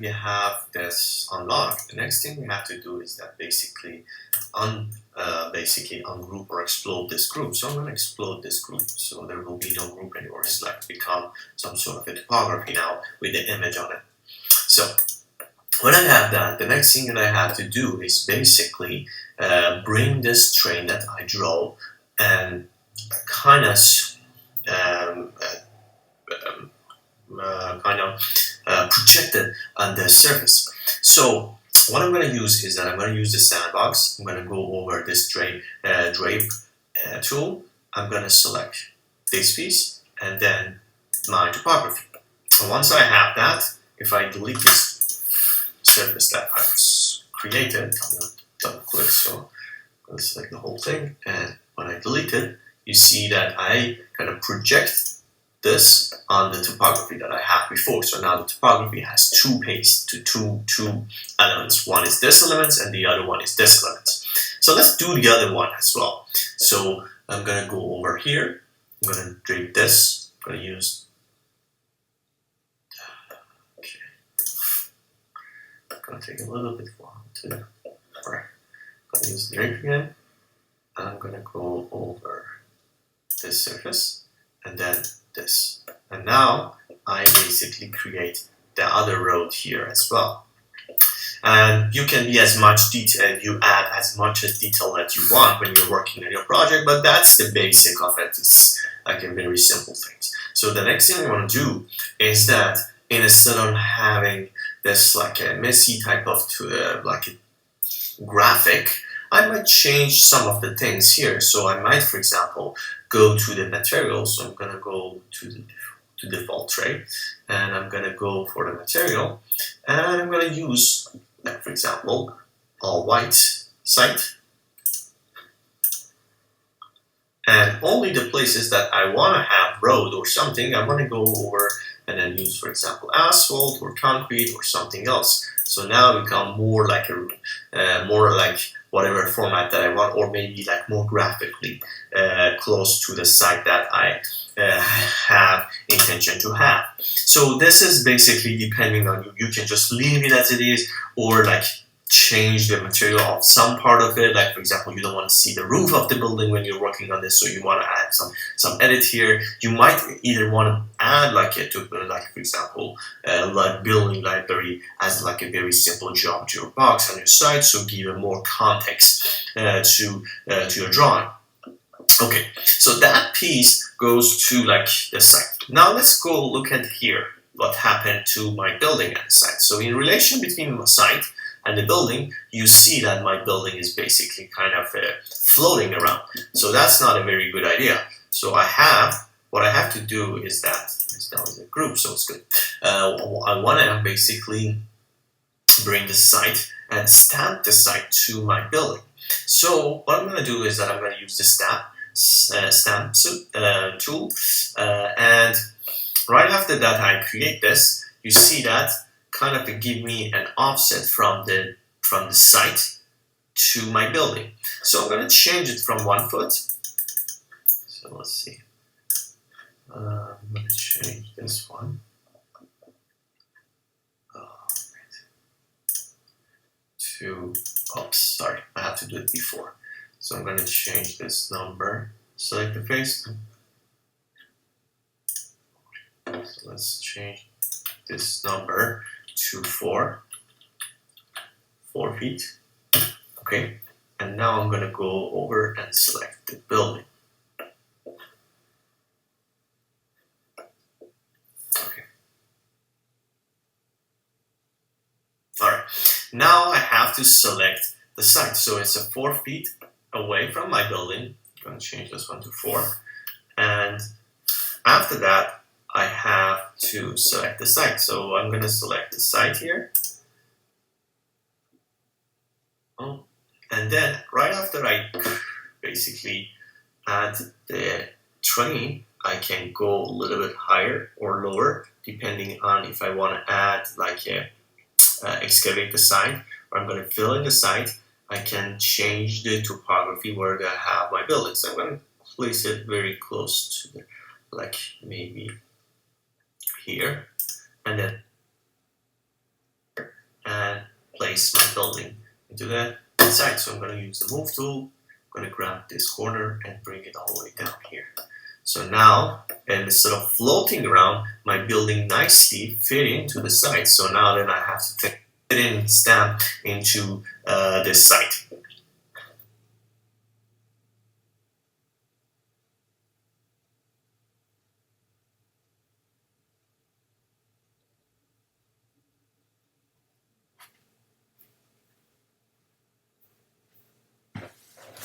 we have this unlocked, the next thing we have to do is that basically ungroup or explode this group. So I'm going to explode this group, so there will be no group anymore. It's like become some sort of a topography now with the image on it. So when I have that, the next thing that I have to do is basically bring this train that I draw and kind of project it on the surface. So what I'm going to use is that I'm going to use the sandbox. I'm going to go over this drape tool. I'm going to select this piece and then my topography. And once I have that, if I delete this surface that I've created, I'm going to double click, so I'm going to select the whole thing, and when I delete it, you see that I kind of project this on the topography that I had before. So now the topography has two elements. One is this element and the other one is this element. So let's do the other one as well. So I'm going to go over here. I'm going to drape this. I'm going to use going to take a little bit long to. Alright, I'm going to use the drape again. I'm going to go over this surface and then this. And now I basically create the other road here as well. And you can be as much detail, you add as much detail that you want when you're working on your project, but that's the basic of it. It's like a very simple thing. So the next thing I want to do is that instead of having this like a messy type of like a graphic, I might change some of the things here. So I might, for example, go to the material. So I'm going to go to the default tray, and I'm going to go for the material, and I'm going to use, like for example, all white site, and only the places that I want to have road or something, I want to go over and then use, for example, asphalt or concrete or something else. So now it become more like whatever format that I want, or maybe like more graphically close to the site that I have intention to have. So this is basically depending on you. You can just leave it as it is, or like change the material of some part of it. Like for example, you don't want to see the roof of the building when you're working on this, so you want to add some edit here. You might either want to add like it to like for example like building library as like a very simple geometry or box on your site, so give it more context to your drawing. Okay, so that piece goes to like the site. Now let's go look at here what happened to my building at the site. So in relation between my site and the building, you see that my building is basically kind of floating around. So that's not a very good idea. So what I have to do is that it's down in the group, so it's good. I want to basically bring the site and stamp the site to my building. So what I'm going to do is that I'm going to use the stamp tool, and right after that I create this. You see that kind of give me an offset from the site to my building. So I'm going to change it from 1 foot. So let's see. I'm going to change this one. Oops, sorry, I have to do it before. So I'm going to change this number. Select the face. So let's change this number to 4 feet. Okay, and now I'm going to go over and select the building. Okay. Alright, now I have to select the site. So it's a 4 feet away from my building. I'm going to change this one to 4. And after that, I have to select the site. So I'm going to select the site here. And then right after I basically add the train, I can go a little bit higher or lower depending on if I want to add like excavate the site, or I'm going to fill in the site. I can change the topography where I have my building. So I'm going to place it very close to the, like maybe here, and then place my building into the site. So I'm going to use the move tool. I'm going to grab this corner and bring it all the way down here. So now, and instead of floating around, my building nicely fit into the site. So now then I have to fit in stamp into this site.